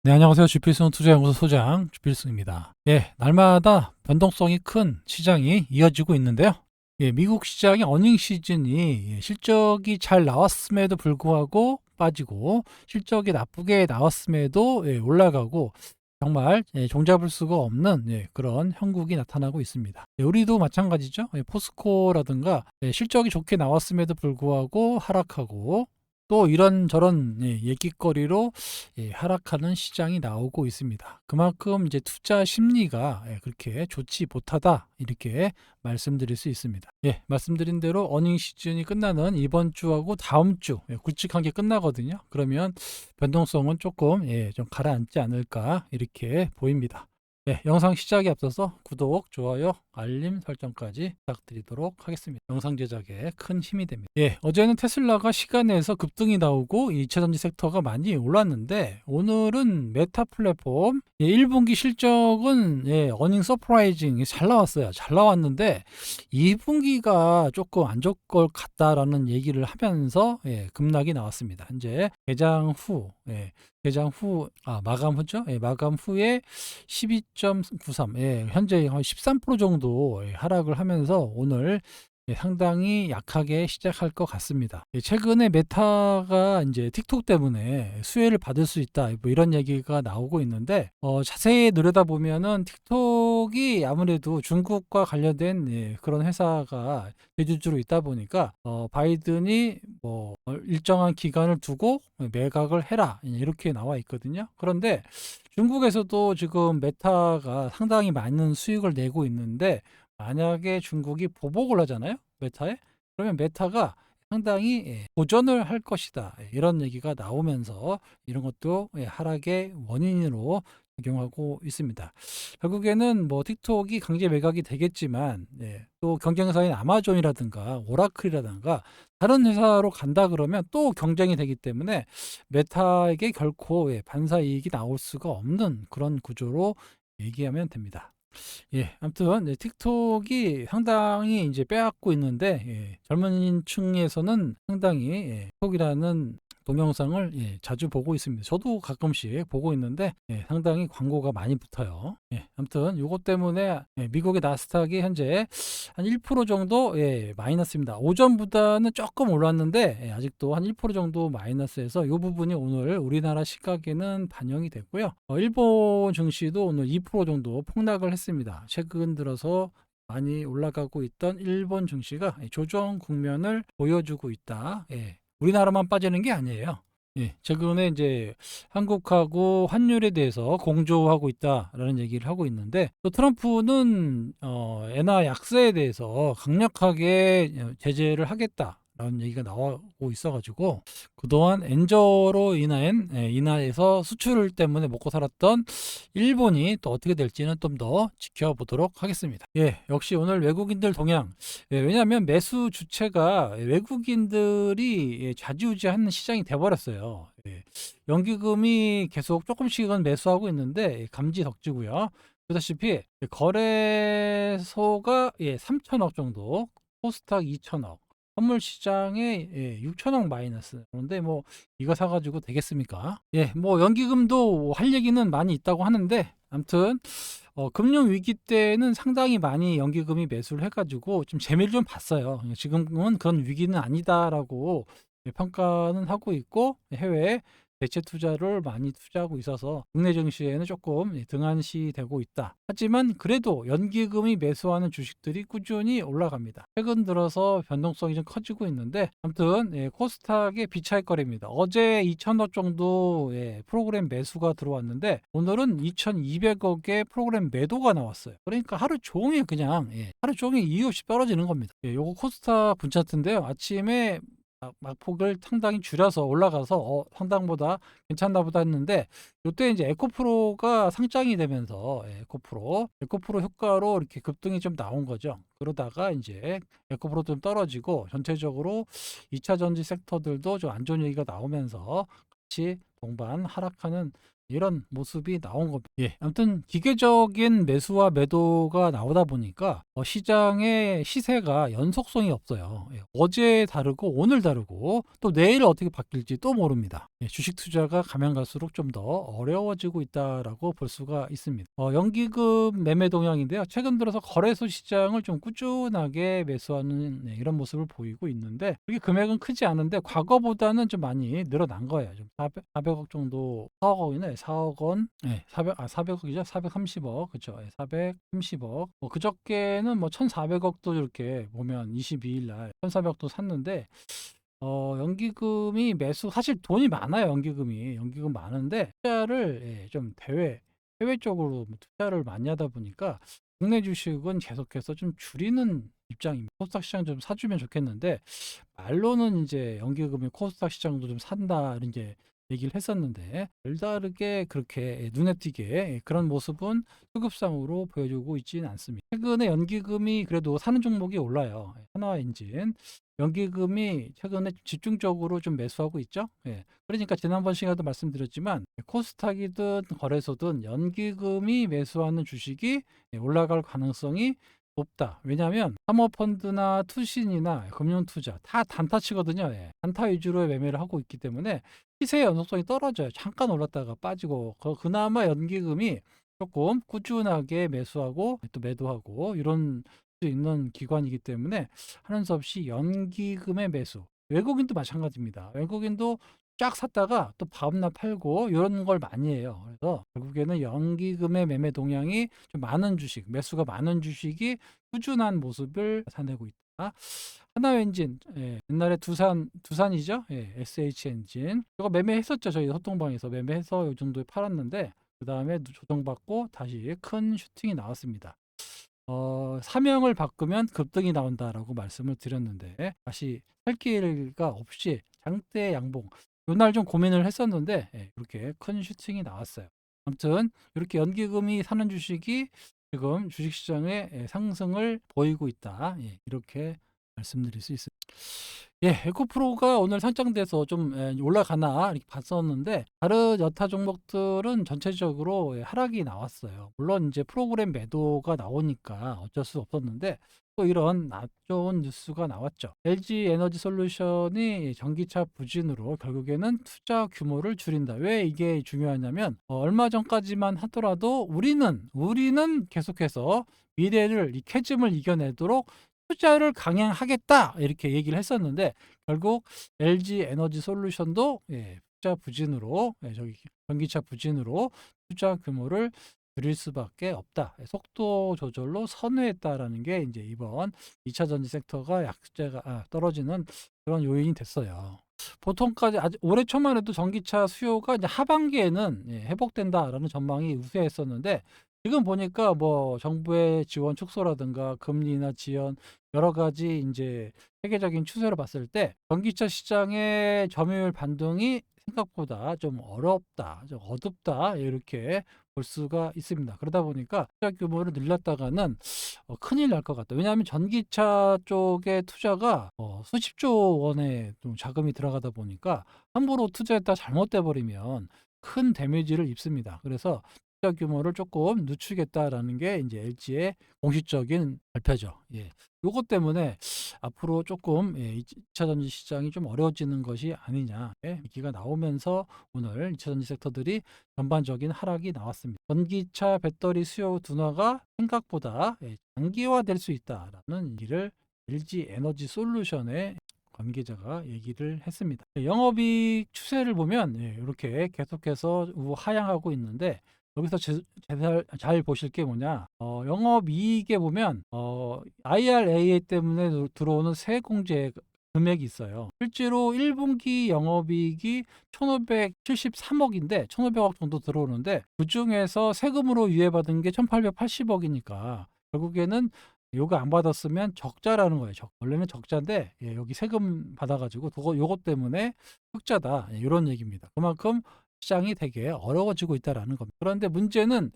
네, 안녕하세요. 주필승 투자연구소 소장 주필승입니다. 예, 날마다 변동성이 큰 시장이 이어지고 있는데요. 예, 미국 시장의 어닝 시즌이 실적이 잘 나왔음에도 불구하고 빠지고 실적이 나쁘게 나왔음에도 올라가고 정말 종잡을 수가 없는 그런 형국이 나타나고 있습니다. 우리도 마찬가지죠. 포스코라든가 실적이 좋게 나왔음에도 불구하고 하락하고 또 이런저런 얘기거리로 하락하는 시장이 나오고 있습니다. 그만큼 이제 투자 심리가 그렇게 좋지 못하다 이렇게 말씀드릴 수 있습니다. 예, 말씀드린 대로 어닝 시즌이 끝나는 이번 주하고 다음 주 굵직한 게 끝나거든요. 그러면 변동성은 조금 좀 가라앉지 않을까 이렇게 보입니다. 네, 영상 시작에 앞서서 구독, 좋아요, 알림 설정까지 부탁드리도록 하겠습니다. 영상 제작에 큰 힘이 됩니다. 예, 어제는 테슬라가 시간에서 급등이 나오고 2차전지 섹터가 많이 올랐는데 오늘은 메타 플랫폼 1분기 실적은 어닝 서프라이징이 잘 나왔어요. 잘 나왔는데 2분기가 조금 안 좋을 것 같다라는 얘기를 하면서 급락이 나왔습니다. 현재 개장 후, 마감 후죠? 마감 후에 12.93, 현재 한 13% 정도 하락을 하면서 오늘 상당히 약하게 시작할 것 같습니다. 최근에 메타가 이제 틱톡 때문에 수혜를 받을 수 있다, 뭐 이런 얘기가 나오고 있는데, 자세히 들여다보면은 틱톡이 아무래도 중국과 관련된 그런 회사가 대주주로 있다 보니까, 바이든이 뭐 일정한 기간을 두고 매각을 해라 이렇게 나와 있거든요. 그런데 중국에서도 지금 메타가 상당히 많은 수익을 내고 있는데 만약에 중국이 보복을 하잖아요, 메타에. 그러면 메타가 상당히 도전을 할 것이다. 이런 얘기가 나오면서 이런 것도 하락의 원인으로 작용하고 있습니다. 결국에는 뭐 틱톡이 강제 매각이 되겠지만 또 경쟁사인 아마존이라든가 오라클이라든가 다른 회사로 간다 그러면 또 경쟁이 되기 때문에 메타에게 결코 반사 이익이 나올 수가 없는 그런 구조로 얘기하면 됩니다. 예, 아무튼 틱톡이 상당히 이제 빼앗고 있는데 젊은 층에서는 상당히 틱톡이라는 동영상을 자주 보고 있습니다. 저도 가끔씩 보고 있는데 상당히 광고가 많이 붙어요. 아무튼 요것 때문에 미국의 나스닥이 현재 한 1% 정도 마이너스입니다. 오전보다는 조금 올랐는데 아직도 한 1% 정도 마이너스에서 이 부분이 오늘 우리나라 시각에는 반영이 됐고요. 일본 증시도 오늘 2% 정도 폭락을 했습니다. 최근 들어서 많이 올라가고 있던 일본 증시가 조정 국면을 보여주고 있다. 우리나라만 빠지는 게 아니에요. 최근에 이제 한국하고 환율에 대해서 공조하고 있다라는 얘기를 하고 있는데 또 트럼프는 엔화 약세에 대해서 강력하게 제재를 하겠다라는 얘기가 나오고 있어가지고 그동안 엔저로 인한 인하에서 수출 때문에 먹고 살았던 일본이 또 어떻게 될지는 좀 더 지켜보도록 하겠습니다. 역시 오늘 외국인들 동향. 왜냐하면 매수 주체가 외국인들이 좌지우지하는 시장이 돼버렸어요. 연기금이 계속 조금씩은 매수하고 있는데 감지 덕지고요. 보다시피 거래소가 3천억 정도, 코스닥 2천억, 선물 시장에 6천억 마이너스. 그런데 뭐 이거 사가지고 되겠습니까? 뭐 연기금도 할 얘기는 많이 있다고 하는데 아무튼 금융 위기 때는 상당히 많이 연기금이 매수를 해가지고 좀 재미를 좀 봤어요. 지금은 그런 위기는 아니다라고 평가는 하고 있고 해외에 대체 투자를 많이 투자하고 있어서 국내 증시에는 조금 등한시되고 있다. 하지만 그래도 연기금이 매수하는 주식들이 꾸준히 올라갑니다. 최근 들어서 변동성이 좀 커지고 있는데 아무튼 코스닥의 비차익거래입니다. 어제 2천억 정도 프로그램 매수가 들어왔는데 오늘은 2,200억의 프로그램 매도가 나왔어요. 그러니까 하루 종일 그냥 하루 종일 이유 없이 떨어지는 겁니다. 요거 코스닥 분차트인데요. 아침에 막폭을 상당히 줄여서 올라가서 상당보다 괜찮나 보다 했는데 요때 이제 에코프로가 상장이 되면서 에코프로 효과로 이렇게 급등이 좀 나온 거죠. 그러다가 이제 에코프로도 좀 떨어지고 전체적으로 2차 전지 섹터들도 좀 안 좋은 얘기가 나오면서 같이 동반 하락하는 이런 모습이 나온 겁니다. 예, 아무튼 기계적인 매수와 매도가 나오다 보니까 시장의 시세가 연속성이 없어요. 예, 어제 다르고 오늘 다르고 또 내일 어떻게 바뀔지 또 모릅니다. 예, 주식 투자가 가면 갈수록 좀 더 어려워지고 있다라고 볼 수가 있습니다. 연기금 매매 동향인데요. 최근 들어서 거래소 시장을 좀 꾸준하게 매수하는 이런 모습을 보이고 있는데, 그게 금액은 크지 않은데 과거보다는 좀 많이 늘어난 거예요. 좀 400억 정도, 4억 원이네. 4억 원. 네, 400억이죠. 430억. 그렇죠. 430억. 그저께는 뭐 1,400억도 이렇게 보면 22일 날 1,400억도 샀는데, 연기금이 매수, 사실 돈이 많아요. 연기금 많은데 투자를 좀 해외 쪽으로 투자를 많이 하다 보니까 국내 주식은 계속해서 좀 줄이는 입장입니다. 코스닥 시장 좀 사주면 좋겠는데, 말로는 이제 연기금이 코스닥 시장도 좀 산다 이제 얘기를 했었는데, 별다르게 그렇게 눈에 띄게 그런 모습은 수급상으로 보여주고 있지는 않습니다. 최근에 연기금이 그래도 사는 종목이 올라요. 하나엔진 연기금이 최근에 집중적으로 좀 매수하고 있죠. 예. 그러니까 지난번 시간에도 말씀드렸지만 코스닥이든 거래소든 연기금이 매수하는 주식이 올라갈 가능성이 높다. 왜냐하면 사모펀드나 투신이나 금융투자 다 단타치거든요. 예. 단타 위주로 매매를 하고 있기 때문에 시세의 연속성이 떨어져요. 잠깐 올랐다가 빠지고, 그나마 연기금이 조금 꾸준하게 매수하고 또 매도하고 이런 수 있는 기관이기 때문에 하는 수 없이 연기금의 매수. 외국인도 마찬가지입니다. 외국인도 쫙 샀다가 또 밤낮 팔고 이런 걸 많이 해요. 그래서 결국에는 연기금의 매매 동향이 좀 많은 주식, 매수가 많은 주식이 꾸준한 모습을 나타내고 있다. 하나엔진, 옛날에 두산이죠. SH엔진. 이거 매매했었죠. 저희 소통방에서 매매해서 이 정도에 팔았는데, 그 다음에 조정받고 다시 큰 슈팅이 나왔습니다. 사명을 바꾸면 급등이 나온다라고 말씀을 드렸는데, 다시 살 기회가 없이 장대 양봉. 이날 좀 고민을 했었는데, 이렇게 큰 슈팅이 나왔어요. 아무튼 이렇게 연기금이 사는 주식이 지금 주식시장의 상승을 보이고 있다. 이렇게 말씀드릴 수 있습니다. 에코프로가 오늘 상장돼서 좀 올라가나 이렇게 봤었는데, 다른 여타 종목들은 전체적으로 하락이 나왔어요. 물론 이제 프로그램 매도가 나오니까 어쩔 수 없었는데, 또 이런 안 좋은 뉴스가 나왔죠. LG 에너지 솔루션이 전기차 부진으로 결국에는 투자 규모를 줄인다. 왜 이게 중요하냐면, 얼마 전까지만 하더라도 우리는 계속해서 미래를, 이 캐즘을 이겨내도록 투자를 강행하겠다 이렇게 얘기를 했었는데, 결국 LG 에너지 솔루션도 투자 부진으로, 저기 전기차 부진으로 투자 규모를 줄일 수밖에 없다. 속도 조절로 선회했다라는 게 이제 이번 2차 전지 섹터가 약세가 떨어지는 그런 요인이 됐어요. 보통까지 아직 올해 초만 해도 전기차 수요가 이제 하반기에는 회복된다라는 전망이 우세했었는데, 지금 보니까 뭐 정부의 지원 축소라든가 금리나 지연 여러 가지 이제 세계적인 추세를 봤을 때 전기차 시장의 점유율 반등이 생각보다 좀 어렵다, 좀 어둡다 이렇게 볼 수가 있습니다. 그러다 보니까 투자 규모를 늘렸다가는 큰일 날 것 같다. 왜냐하면 전기차 쪽의 투자가 수십조 원의 좀 자금이 들어가다 보니까 함부로 투자했다 잘못돼 버리면 큰 데미지를 입습니다. 그래서 투자 규모를 조금 늦추겠다라는 게 이제 LG의 공식적인 발표죠. 요것 때문에 앞으로 조금 2차 전지 시장이 좀 어려워지는 것이 아니냐 얘기가 나오면서 오늘 2차 전지 섹터들이 전반적인 하락이 나왔습니다. 전기차 배터리 수요 둔화가 생각보다 장기화될 수 있다라는 얘기를 LG 에너지 솔루션의 관계자가 얘기를 했습니다. 영업이익 추세를 보면 이렇게 계속해서 하향하고 있는데, 여기서 잘 보실 게 뭐냐, 영업이익에 보면 IRA 때문에 들어오는 세공제 금액이 있어요. 실제로 1분기 영업이익이 1,573억인데 1,500억 정도 들어오는데, 그중에서 세금으로 유예받은 게 1,880억이니까 결국에는 요거 안 받았으면 적자라는 거예요. 원래는 적자인데 여기 세금 받아가지고 요것 때문에 흑자다, 이런 얘기입니다. 그만큼 시장이 되게 어려워지고 있다라는 겁니다. 그런데 문제는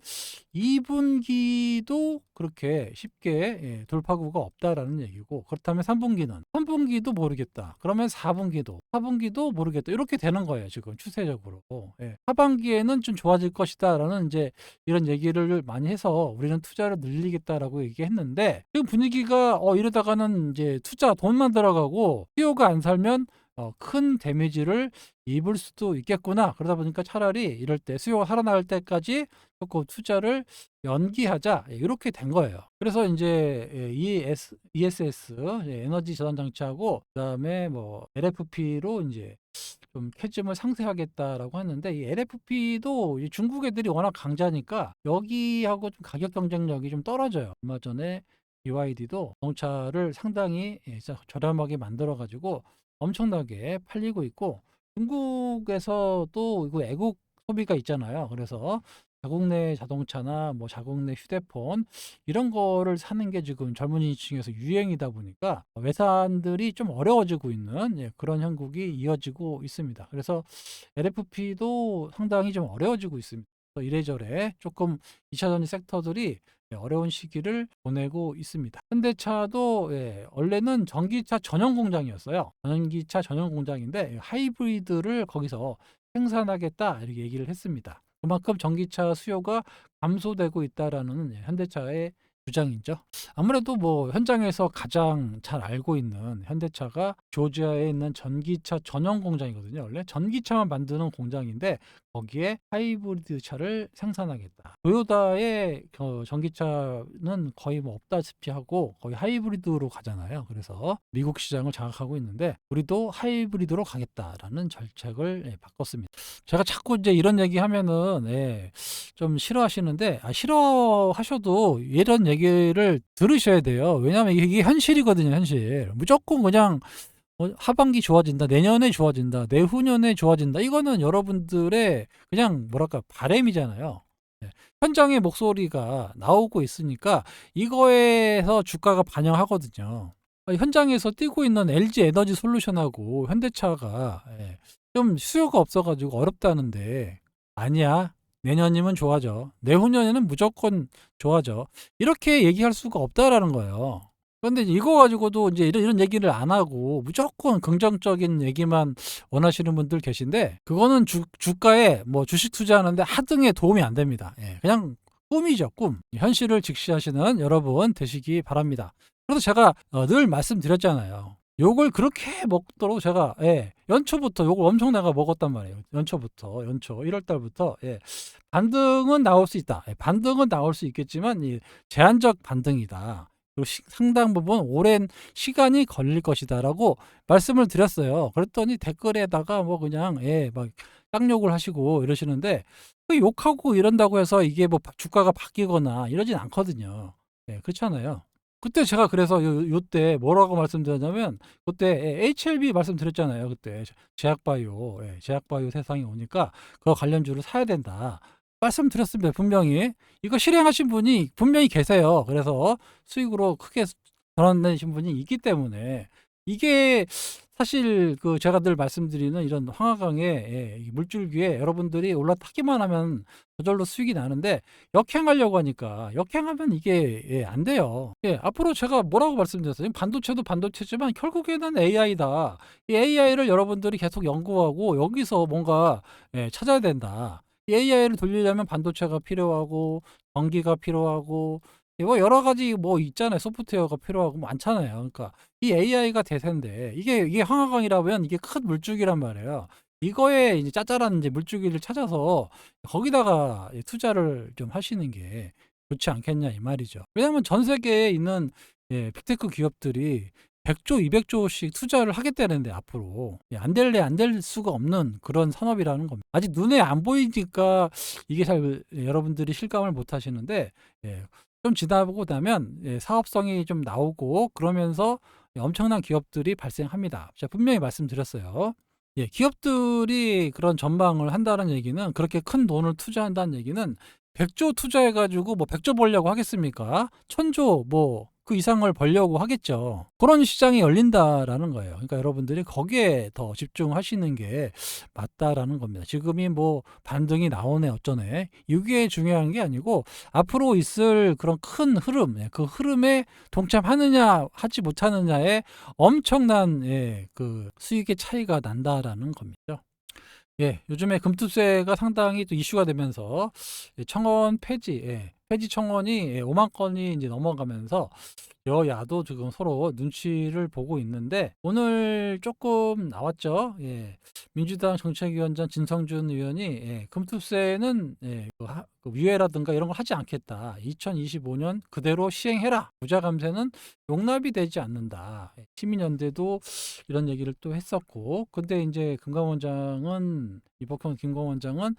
2분기도 그렇게 쉽게 돌파구가 없다라는 얘기고, 그렇다면 3분기도 모르겠다. 그러면 4분기도 모르겠다. 이렇게 되는 거예요, 지금 추세적으로. 하반기에는 좀 좋아질 것이다라는 이제 이런 얘기를 많이 해서 우리는 투자를 늘리겠다라고 얘기했는데, 지금 분위기가 이러다가는 이제 투자 돈만 들어가고 수요가 안 살면 큰 데미지를 입을 수도 있겠구나. 그러다 보니까 차라리 이럴 때 수요가 살아날 때까지 조금 투자를 연기하자, 이렇게 된 거예요. 그래서 이제 ESS 에너지 저장 장치하고 그다음에 뭐 LFP로 이제 좀 캐즘을 상쇄하겠다라고 하는데, 이 LFP도 중국 애들이 워낙 강자니까 여기하고 좀 가격 경쟁력이 좀 떨어져요. 얼마 전에 BYD도 자동차를 상당히 진짜 저렴하게 만들어 가지고 엄청나게 팔리고 있고, 중국에서도 이거 애국 소비가 있잖아요. 그래서 자국 내 자동차나 뭐 자국 내 휴대폰 이런 거를 사는 게 지금 젊은이층에서 유행이다 보니까 외산들이 좀 어려워지고 있는 그런 형국이 이어지고 있습니다. 그래서 LFP도 상당히 좀 어려워지고 있습니다. 이래저래 조금 2차 전지 섹터들이 어려운 시기를 보내고 있습니다. 현대차도 원래는 전기차 전용 공장이었어요. 전기차 전용 공장인데 하이브리드를 거기서 생산하겠다, 이렇게 얘기를 했습니다. 그만큼 전기차 수요가 감소되고 있다라는 현대차의 주장이죠. 아무래도 뭐 현장에서 가장 잘 알고 있는 현대차가 조지아에 있는 전기차 전용 공장이거든요. 원래 전기차만 만드는 공장인데 거기에 하이브리드 차를 생산하겠다. 토요타의 전기차는 거의 뭐 없다시피 하고 거의 하이브리드로 가잖아요. 그래서 미국 시장을 장악하고 있는데 우리도 하이브리드로 가겠다라는 정책을 바꿨습니다. 제가 자꾸 이제 이런 얘기 하면은 좀 싫어하시는데, 싫어하셔도 이런 얘기를 들으셔야 돼요. 왜냐하면 이게 현실이거든요, 현실. 무조건 그냥 하반기 좋아진다, 내년에 좋아진다, 내후년에 좋아진다. 이거는 여러분들의 그냥 뭐랄까 바램이잖아요. 현장의 목소리가 나오고 있으니까 이거에서 주가가 반영하거든요. 현장에서 뛰고 있는 LG 에너지 솔루션하고 현대차가 좀 수요가 없어가지고 어렵다는데, 아니야, 내년이면 좋아져, 내후년에는 무조건 좋아져, 이렇게 얘기할 수가 없다라는 거예요. 그런데 이거 가지고도 이제 이런 얘기를 안 하고 무조건 긍정적인 얘기만 원하시는 분들 계신데, 그거는 주가에 뭐 주식 투자하는데 하등에 도움이 안 됩니다. 그냥 꿈이죠, 꿈. 현실을 직시하시는 여러분 되시기 바랍니다. 그래서 제가 늘 말씀드렸잖아요. 욕을 그렇게 먹도록 제가 연초부터 욕을 엄청 내가 먹었단 말이에요. 연초 1월 달부터 반등은 나올 수 있다. 반등은 나올 수 있겠지만 제한적 반등이다. 그리고 상당 부분 오랜 시간이 걸릴 것이다라고 말씀을 드렸어요. 그랬더니 댓글에다가 뭐 그냥 막 쌍욕을 하시고 이러시는데, 그 욕하고 이런다고 해서 이게 뭐 주가가 바뀌거나 이러진 않거든요. 그렇잖아요. 그때 제가 그래서 요때 뭐라고 말씀드렸냐면, 그때 HLB 말씀드렸잖아요. 그때 제약바이오 세상이 오니까 그거 관련주를 사야 된다 말씀드렸습니다. 분명히 이거 실행하신 분이 분명히 계세요. 그래서 수익으로 크게 전환되신 분이 있기 때문에, 이게 사실 그 제가 늘 말씀드리는 이런 황하강의 물줄기에 여러분들이 올라타기만 하면 저절로 수익이 나는데, 역행하려고 하니까 역행하면 이게 안 돼요. 앞으로 제가 뭐라고 말씀드렸어요? 반도체도 반도체지만 결국에는 AI다. 이 AI를 여러분들이 계속 연구하고 여기서 뭔가 찾아야 된다. 이 AI를 돌리려면 반도체가 필요하고 전기가 필요하고 뭐 여러 가지 뭐 있잖아요. 소프트웨어가 필요하고 많잖아요. 그러니까 이 AI가 대세인데, 이게 황하강이라면 이게 큰 물줄기란 말이에요. 이거에 이제 짜잘한 이제 물줄기를 찾아서 거기다가 투자를 좀 하시는 게 좋지 않겠냐, 이 말이죠. 왜냐하면 전 세계에 있는 빅테크 기업들이 100조, 200조씩 투자를 하겠다는데, 앞으로 안 될래 안 될 수가 없는 그런 산업이라는 겁니다. 아직 눈에 안 보이니까 이게 잘 여러분들이 실감을 못 하시는데, 좀 지나보고 나면 사업성이 좀 나오고 그러면서 엄청난 기업들이 발생합니다. 제가 분명히 말씀드렸어요. 기업들이 그런 전망을 한다는 얘기는, 그렇게 큰 돈을 투자한다는 얘기는 100조 투자해가지고 뭐 100조 벌려고 하겠습니까? 1000조 뭐 그 이상을 벌려고 하겠죠. 그런 시장이 열린다라는 거예요. 그러니까 여러분들이 거기에 더 집중하시는 게 맞다라는 겁니다. 지금이 뭐 반등이 나오네 어쩌네 이게 중요한 게 아니고 앞으로 있을 그런 큰 흐름, 그 흐름에 동참하느냐 하지 못하느냐에 엄청난 그 수익의 차이가 난다라는 겁니다. 요즘에 금투세가 상당히 또 이슈가 되면서 청원 폐지, 폐지 청원이 5만 건이 이제 넘어가면서 여야도 지금 서로 눈치를 보고 있는데 오늘 조금 나왔죠. 민주당 정책위원장 진성준 의원이 금투세는 그 유예라든가 이런 걸 하지 않겠다. 2025년 그대로 시행해라. 부자 감세는 용납이 되지 않는다. 시민연대도 이런 얘기를 또 했었고, 근데 이제 이복형 김검원장은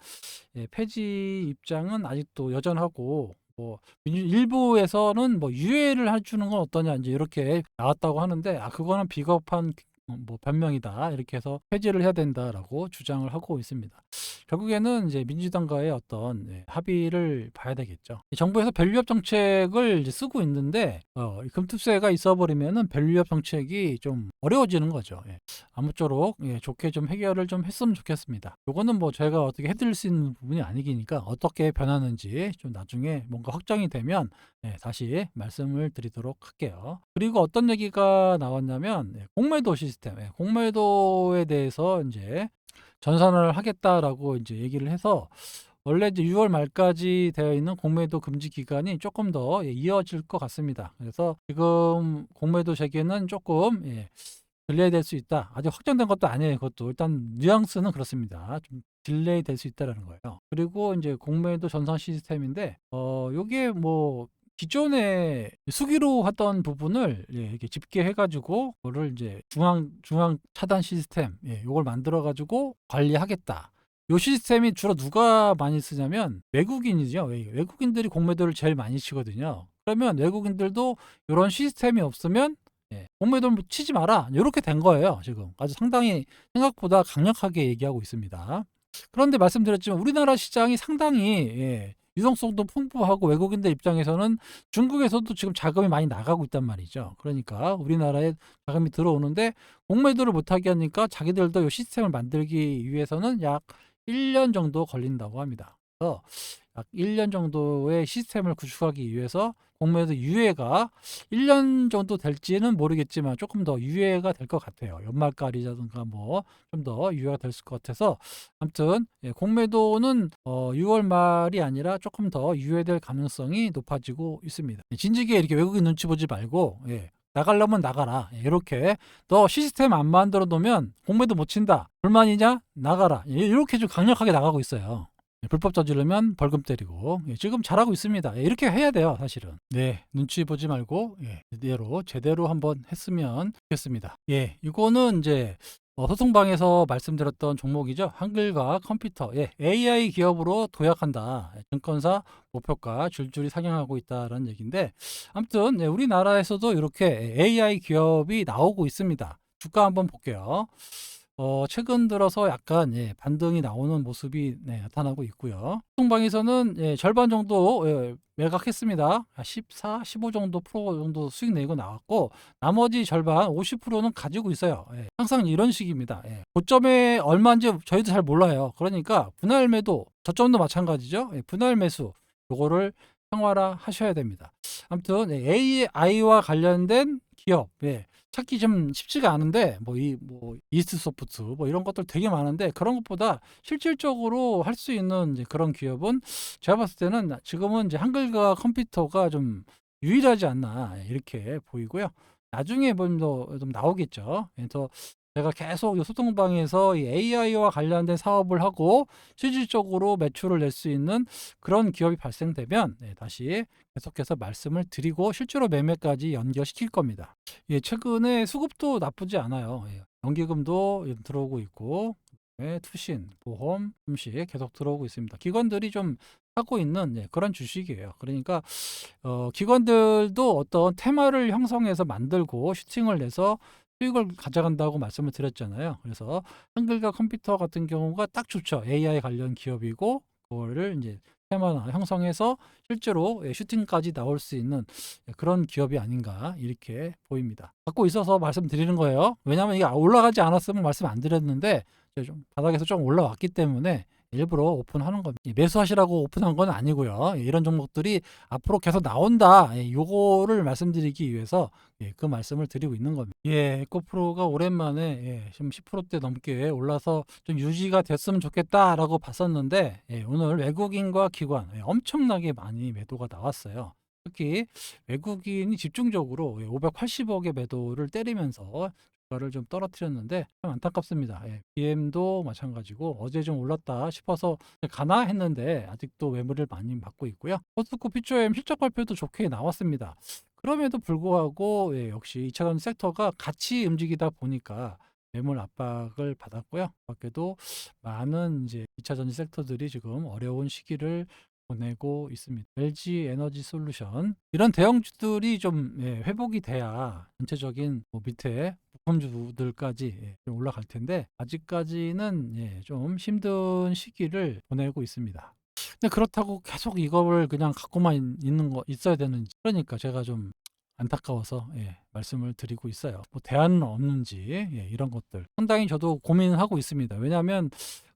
폐지 입장은 아직도 여전하고 뭐 일부에서는 뭐 유예를 해주는 건 어떠냐 이제 이렇게 나왔다고 하는데 그거는 비겁한 뭐 변명이다 이렇게 해서 폐지를 해야 된다라고 주장을 하고 있습니다. 결국에는 이제 민주당과의 어떤 합의를 봐야 되겠죠. 정부에서 밸류업 정책을 이제 쓰고 있는데 이 금투세가 있어버리면은 밸류업 정책이 좀 어려워지는 거죠. 아무쪼록 좋게 좀 해결을 좀 했으면 좋겠습니다. 요거는 뭐 제가 어떻게 해드릴 수 있는 부분이 아니기니까 어떻게 변하는지 좀 나중에 뭔가 확정이 되면 다시 말씀을 드리도록 할게요. 그리고 어떤 얘기가 나왔냐면 공매도 시스템, 공매도에 대해서 이제 전선을 하겠다라고 이제 얘기를 해서 원래 이제 6월 말까지 되어 있는 공매도 금지 기간이 조금 더 이어질 것 같습니다. 그래서 지금 공매도 재개는 조금 딜레이 될 수 있다. 아직 확정된 것도 아니에요. 그것도 일단 뉘앙스는 그렇습니다. 좀 딜레이 될 수 있다라는 거예요. 그리고 이제 공매도 전선 시스템인데 요게 뭐 기존에 수기로 하던 부분을 이렇게 집계해가지고 그거를 이제 중앙 차단 시스템 요걸 만들어가지고 관리하겠다. 요 시스템이 주로 누가 많이 쓰냐면 외국인이죠. 외국인들이 공매도를 제일 많이 치거든요. 그러면 외국인들도 이런 시스템이 없으면 공매도 치지 마라 이렇게 된 거예요. 지금 아주 상당히 생각보다 강력하게 얘기하고 있습니다. 그런데 말씀드렸지만 우리나라 시장이 상당히 유동성도 풍부하고 외국인들 입장에서는 중국에서도 지금 자금이 많이 나가고 있단 말이죠. 그러니까 우리나라에 자금이 들어오는데 공매도를 못하게 하니까 자기들도 이 시스템을 만들기 위해서는 약 1년 정도 걸린다고 합니다. 그래서 약 1년 정도의 시스템을 구축하기 위해서 공매도 유예가 1년 정도 될지는 모르겠지만 조금 더 유예가 될 것 같아요. 연말까지라든가 뭐 좀 더 유예가 될 것 같아서 아무튼 공매도는 6월 말이 아니라 조금 더 유예될 가능성이 높아지고 있습니다. 진지하게 이렇게 외국인 눈치 보지 말고 나가려면 나가라. 이렇게 너 시스템 안 만들어 놓으면 공매도 못 친다. 불만이냐? 나가라. 이렇게 좀 강력하게 나가고 있어요. 불법 저지르면 벌금 때리고 지금 잘하고 있습니다. 이렇게 해야 돼요 사실은. 눈치 보지 말고 제대로 한번 했으면 좋겠습니다. 이거는 이제 소통방에서 말씀드렸던 종목이죠. 한글과 컴퓨터 AI 기업으로 도약한다. 증권사 목표가 줄줄이 상향하고 있다는 얘기인데 아무튼 우리나라에서도 이렇게 AI 기업이 나오고 있습니다. 주가 한번 볼게요. 최근 들어서 약간 반등이 나오는 모습이 나타나고 있고요. 소통방에서는 절반 정도 매각했습니다. 14, 15 정도 프로 정도 수익 내고 나왔고 나머지 절반 50%는 가지고 있어요. 항상 이런 식입니다. 고점에 얼마인지 저희도 잘 몰라요. 그러니까 분할 매도, 저점도 마찬가지죠. 분할 매수 요거를 평화화 하셔야 됩니다. 아무튼 AI와 관련된 기업 찾기 좀 쉽지가 않은데 뭐 이스트소프트 뭐 이런 것들 되게 많은데 그런 것보다 실질적으로 할 수 있는 이제 그런 기업은 제가 봤을 때는 지금은 이제 한글과 컴퓨터가 좀 유일하지 않나 이렇게 보이고요. 나중에 좀 나오겠죠. 그래서 제가 계속 이 소통방에서 이 AI와 관련된 사업을 하고 실질적으로 매출을 낼 수 있는 그런 기업이 발생되면 다시 계속해서 말씀을 드리고 실제로 매매까지 연결시킬 겁니다. 최근에 수급도 나쁘지 않아요. 연기금도 들어오고 있고 투신, 보험, 금식 계속 들어오고 있습니다. 기관들이 좀 하고 있는 그런 주식이에요. 그러니까 기관들도 어떤 테마를 형성해서 만들고 슈팅을 내서 수익을 가져간다고 말씀을 드렸잖아요. 그래서 한글과 컴퓨터 같은 경우가 딱 좋죠. AI 관련 기업이고 그거를 이제 테마나 형성해서 실제로 슈팅까지 나올 수 있는 그런 기업이 아닌가 이렇게 보입니다. 갖고 있어서 말씀드리는 거예요. 왜냐하면 이게 올라가지 않았으면 말씀 안 드렸는데 좀 바닥에서 좀 올라왔기 때문에 일부러 오픈하는 겁니다. 매수하시라고 오픈한 건 아니고요. 이런 종목들이 앞으로 계속 나온다. 요거를 말씀드리기 위해서 그 말씀을 드리고 있는 겁니다. 에코프로가 오랜만에 지금 10%대 넘게 올라서 좀 유지가 됐으면 좋겠다라고 봤었는데 오늘 외국인과 기관 엄청나게 많이 매도가 나왔어요. 특히 외국인이 집중적으로 580억의 매도를 때리면서 주가를 좀 떨어뜨렸는데 참 안타깝습니다. BM도 마찬가지고 어제 좀 올랐다 싶어서 가나 했는데 아직도 매물을 많이 받고 있고요. 포스코 피처엠 실적 발표도 좋게 나왔습니다. 그럼에도 불구하고 역시 2차전 섹터가 같이 움직이다 보니까 매물 압박을 받았고요. 밖에도 많은 이제 2차 전지 섹터들이 지금 어려운 시기를 보내고 있습니다. LG 에너지 솔루션 이런 대형주들이 좀 회복이 돼야 전체적인 밑에 부품주들까지 좀 올라갈 텐데 아직까지는 좀 힘든 시기를 보내고 있습니다. 근데 그렇다고 계속 이걸 그냥 갖고만 있는 거 있어야 되는지 그러니까 제가 좀 안타까워서 말씀을 드리고 있어요. 뭐 대안은 없는지 이런 것들 상당히 저도 고민을 하고 있습니다. 왜냐하면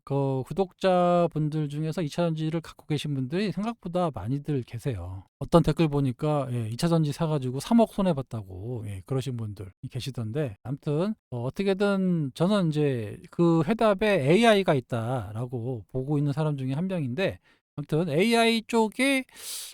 그 구독자분들 중에서 2차 전지를 갖고 계신 분들이 생각보다 많이들 계세요. 어떤 댓글 보니까 2차 전지 사가지고 3억 손해봤다고 그러신 분들 계시던데 아무튼 어떻게든 저는 이제 그 해답에 AI가 있다라고 보고 있는 사람 중에 한 명인데 아무튼 AI 쪽에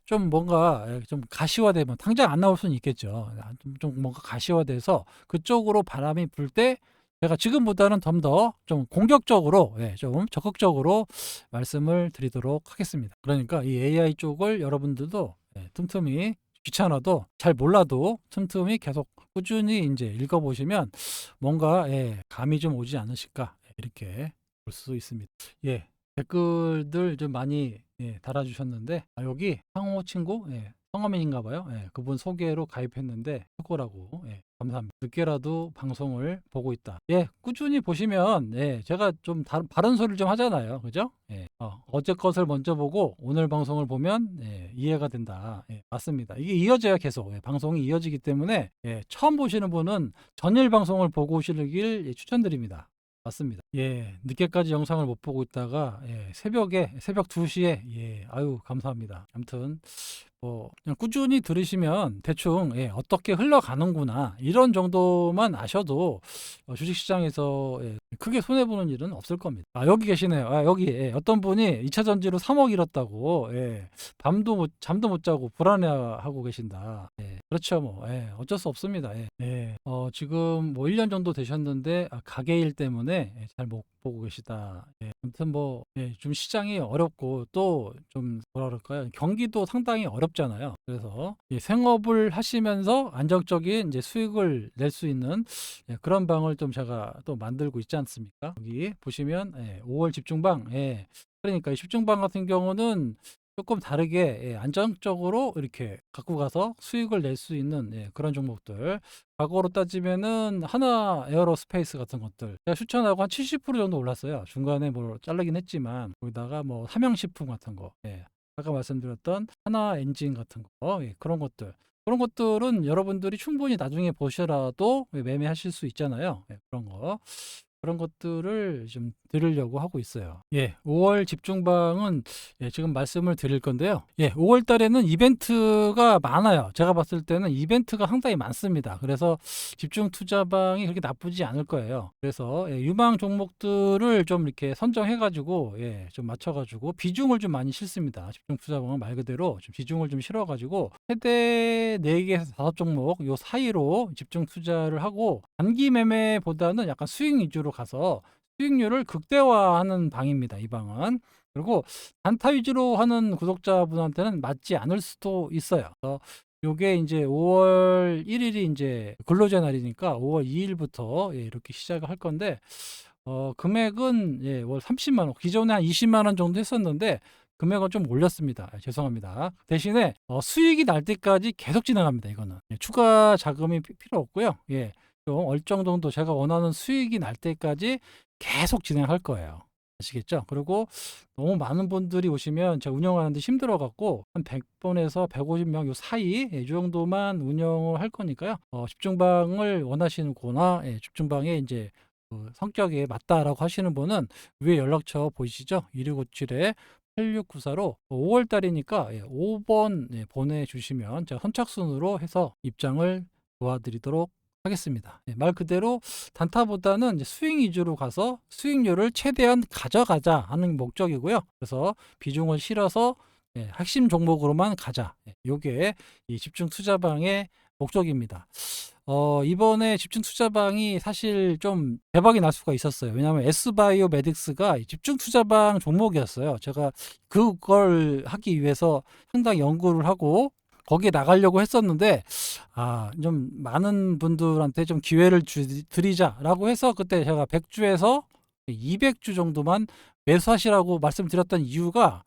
좀 뭔가 좀 가시화되면 당장 안 나올 수는 있겠죠. 좀 뭔가 가시화돼서 그쪽으로 바람이 불 때 제가 지금보다는 좀 더 좀 공격적으로 좀 적극적으로 말씀을 드리도록 하겠습니다. 그러니까 이 AI 쪽을 여러분들도 틈틈이 귀찮아도 잘 몰라도 틈틈이 계속 꾸준히 이제 읽어보시면 뭔가 감이 좀 오지 않으실까 이렇게 볼 수 있습니다. 댓글들 좀 많이 달아주셨는데 여기 상호 친구 성화민인가 봐요. 그분 소개로 가입했는데 최고라고 감사합니다. 늦게라도 방송을 보고 있다. 꾸준히 보시면 제가 좀 바른 소리를 좀 하잖아요. 그죠? 어제 것을 먼저 보고 오늘 방송을 보면 이해가 된다. 맞습니다. 이게 이어져야 계속 방송이 이어지기 때문에 처음 보시는 분은 전일 방송을 보고 오시길 추천드립니다. 맞습니다. 늦게까지 영상을 못 보고 있다가 새벽 2시에 아유 감사합니다. 아무튼 뭐 그냥 꾸준히 들으시면 대충 어떻게 흘러가는구나 이런 정도만 아셔도 주식시장에서 크게 손해보는 일은 없을 겁니다. 여기 계시네요. 여기 어떤 분이 2차 전지로 3억 잃었다고 잠도 못 자고 불안해하고 계신다. 그렇죠. 뭐 어쩔 수 없습니다. 지금 뭐 1년 정도 되셨는데 가계일 때문에 잘 못 보고 계시다. 아무튼 뭐 좀 시장이 어렵고 또 좀 뭐라 그럴까요? 경기도 상당히 어렵잖아요. 그래서 생업을 하시면서 안정적인 이제 수익을 낼 수 있는 그런 방을 좀 제가 또 만들고 있지 않습니까? 여기 보시면 5월 집중방 그러니까 이 집중방 같은 경우는 조금 다르게 안정적으로 이렇게 갖고 가서 수익을 낼 수 있는 그런 종목들 과거로 따지면은 하나 에어로스페이스 같은 것들 제가 추천하고 한 70% 정도 올랐어요. 중간에 뭐 잘르긴 했지만 거기다가 뭐 삼양식품 같은 거 아까 말씀드렸던 하나 엔진 같은 거 그런 것들은 여러분들이 충분히 나중에 보셔라도 매매하실 수 있잖아요. 그런 것들을 좀 드리려고 하고 있어요. 5월 집중방은 지금 말씀을 드릴 건데요. 5월 달에는 이벤트가 많아요. 제가 봤을 때는 이벤트가 상당히 많습니다. 그래서 집중 투자방이 그렇게 나쁘지 않을 거예요. 그래서 유망 종목들을 좀 이렇게 선정해가지고 좀 맞춰가지고 비중을 좀 많이 실습니다. 집중 투자방은 말 그대로 좀 비중을 좀 실어가지고 최대 4개에서 5종목 요 사이로 집중 투자를 하고 단기 매매보다는 약간 수익 위주로 가서 수익률을 극대화하는 방입니다. 이 방은. 그리고 단타 위주로 하는 구독자분한테는 맞지 않을 수도 있어요. 그래서 요게 이제 5월 1일이 이제 근로제 날이니까 5월 2일부터 이렇게 시작을 할 건데 금액은 월 30만 원. 기존에 한 20만 원 정도 했었는데 금액은 좀 올렸습니다. 죄송합니다. 대신에 수익이 날 때까지 계속 진행합니다. 이거는 추가 자금이 필요 없고요. 좀 얼정 정도 제가 원하는 수익이 날 때까지 계속 진행할 거예요. 아시겠죠? 그리고 너무 많은 분들이 오시면 제가 운영하는데 힘들어 갖고 한 100번에서 150명 요 사이 이 정도만 운영을 할 거니까요. 집중방을 원하시거나 집중방에 이제 그 성격에 맞다라고 하시는 분은 위에 연락처 보이시죠? 1657에 8694로 5월 달이니까 5번 보내주시면 제가 선착순으로 해서 입장을 도와드리도록 하겠습니다. 말 그대로 단타보다는 이제 스윙 위주로 가서 수익률을 최대한 가져가자 하는 목적이고요. 그래서 비중을 실어서 핵심 종목으로만 가자. 요게 이 집중 투자방의 목적입니다. 이번에 집중 투자방이 사실 좀 대박이 날 수가 있었어요. 왜냐하면 S바이오메딕스가 집중 투자방 종목이었어요. 제가 그걸 하기 위해서 상당히 연구를 하고 거기에 나가려고 했었는데 좀 많은 분들한테 좀 기회를 드리자라고 해서 그때 제가 100주에서 200주 정도만 매수하시라고 말씀드렸던 이유가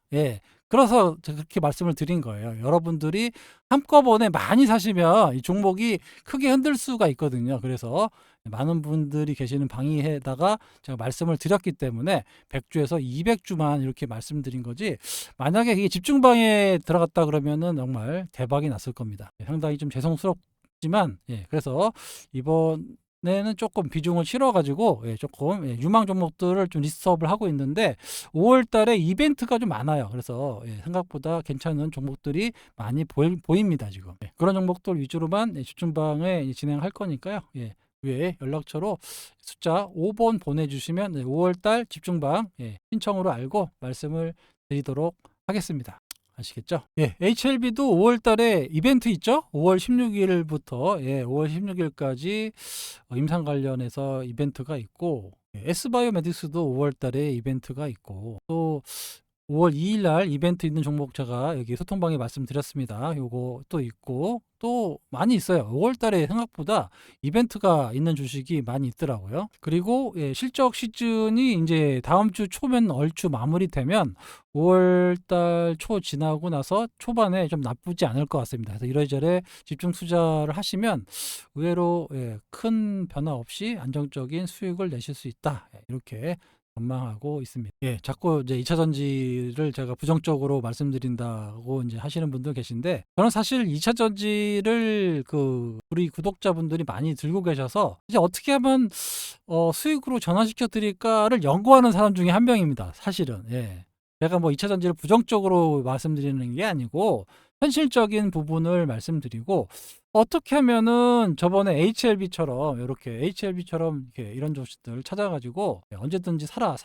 그래서 제가 그렇게 말씀을 드린 거예요. 여러분들이 한꺼번에 많이 사시면 이 종목이 크게 흔들 수가 있거든요. 그래서 많은 분들이 계시는 방에다가 제가 말씀을 드렸기 때문에 100주에서 200주만 이렇게 말씀드린 거지, 만약에 이게 집중방에 들어갔다 그러면은 정말 대박이 났을 겁니다. 상당히 좀 죄송스럽지만 그래서 이번에는 조금 비중을 실어가지고 조금 유망 종목들을 좀 리스트업을 하고 있는데 5월 달에 이벤트가 좀 많아요. 그래서 생각보다 괜찮은 종목들이 많이 보입니다. 지금 그런 종목들 위주로만 집중방에 진행할 거니까요. 위에 연락처로 숫자 5번 보내주시면 5월달 집중방 신청으로 알고 말씀을 드리도록 하겠습니다. 아시겠죠? HLB도 5월달에 이벤트 있죠? 5월 16일부터 5월 16일까지 임상 관련해서 이벤트가 있고, S바이오메딕스도 5월달에 이벤트가 있고, 또 5월 2일 날 이벤트 있는 종목 제가 여기 소통방에 말씀드렸습니다. 요거 또 있고 또 많이 있어요. 5월 달에 생각보다 이벤트가 있는 주식이 많이 있더라고요. 그리고 실적 시즌이 이제 다음 주 초면 얼추 마무리되면 5월 달 초 지나고 나서 초반에 좀 나쁘지 않을 것 같습니다. 그래서 이래저래 집중 투자를 하시면 의외로 큰 변화 없이 안정적인 수익을 내실 수 있다. 이렇게 전망하고 있습니다. 자꾸 이제 2차 전지를 제가 부정적으로 말씀드린다고 이제 하시는 분들 계신데, 저는 사실 2차 전지를 우리 구독자분들이 많이 들고 계셔서 이제 어떻게 하면 수익으로 전환시켜 드릴까를 연구하는 사람 중에 한 명입니다. 사실은. 제가 뭐 2차 전지를 부정적으로 말씀드리는 게 아니고 현실적인 부분을 말씀드리고, 어떻게 하면은 저번에 HLB처럼 이렇게 이런 조식들 찾아가지고 언제든지 사라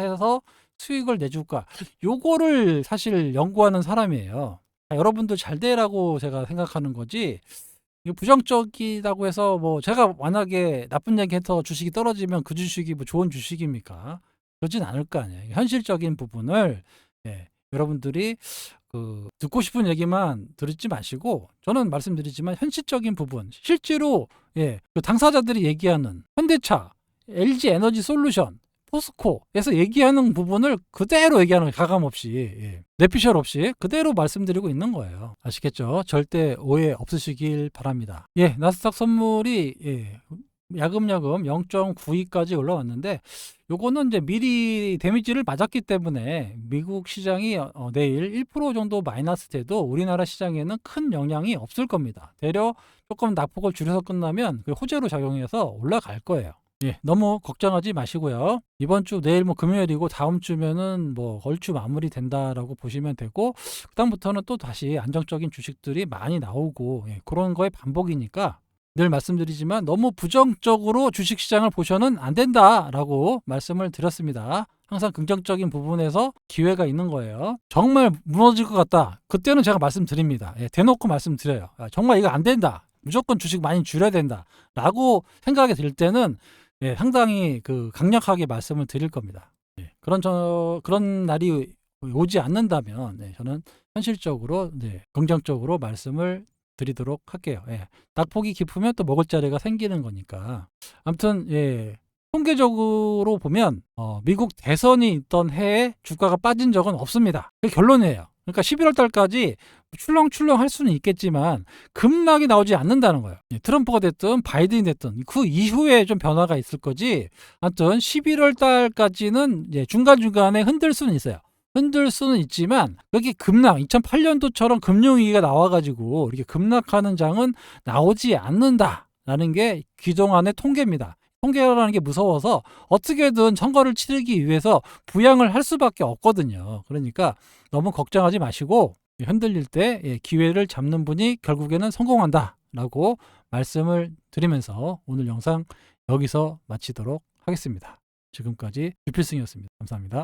해서 수익을 내줄까, 요거를 사실 연구하는 사람이에요. 여러분들 잘 되라고 제가 생각하는 거지, 이거 부정적이라고 해서 뭐 제가 만약에 나쁜 얘기 해서 주식이 떨어지면 그 주식이 뭐 좋은 주식입니까? 그러진 않을 거 아니에요. 현실적인 부분을 여러분들이 듣고 싶은 얘기만 듣지 마시고, 저는 말씀드리지만 현실적인 부분, 실제로 그 당사자들이 얘기하는 현대차, LG 에너지 솔루션, 포스코에서 얘기하는 부분을 그대로 얘기하는 거예요. 가감 없이, 뇌피셜 없이 그대로 말씀드리고 있는 거예요. 아시겠죠? 절대 오해 없으시길 바랍니다. 나스닥 선물이 야금야금 0.92까지 올라왔는데, 요거는 이제 미리 데미지를 맞았기 때문에 미국 시장이 내일 1% 정도 마이너스 돼도 우리나라 시장에는 큰 영향이 없을 겁니다. 대려 조금 낙폭을 줄여서 끝나면 호재로 작용해서 올라갈 거예요. 너무 걱정하지 마시고요. 이번 주 내일 뭐 금요일이고 다음 주면은 뭐 얼추 마무리 된다라고 보시면 되고, 그다음부터는 또 다시 안정적인 주식들이 많이 나오고 그런 거의 반복이니까, 늘 말씀드리지만 너무 부정적으로 주식시장을 보셔는 안 된다라고 말씀을 드렸습니다. 항상 긍정적인 부분에서 기회가 있는 거예요. 정말 무너질 것 같다, 그때는 제가 말씀드립니다. 대놓고 말씀드려요. 정말 이거 안 된다, 무조건 주식 많이 줄여야 된다 라고 생각이 들 때는 상당히 강력하게 말씀을 드릴 겁니다. 그런 날이 오지 않는다면 저는 현실적으로 긍정적으로 말씀을 드리도록 할게요. 낙폭이 깊으면 또 먹을 자리가 생기는 거니까. 아무튼 통계적으로 보면 미국 대선이 있던 해에 주가가 빠진 적은 없습니다. 그게 결론이에요. 그러니까 11월 달까지 출렁출렁 할 수는 있겠지만 급락이 나오지 않는다는 거예요. 트럼프가 됐든 바이든이 됐든 그 이후에 좀 변화가 있을 거지. 아무튼 11월 달까지는 중간중간에 흔들 수는 있어요. 흔들 수는 있지만 그렇게 급락, 2008년도처럼 금융위기가 나와가지고 이렇게 급락하는 장은 나오지 않는다라는 게 그동안의 통계입니다. 통계라는 게 무서워서 어떻게든 선거를 치르기 위해서 부양을 할 수밖에 없거든요. 그러니까 너무 걱정하지 마시고 흔들릴 때 기회를 잡는 분이 결국에는 성공한다라고 말씀을 드리면서 오늘 영상 여기서 마치도록 하겠습니다. 지금까지 주필승이었습니다. 감사합니다.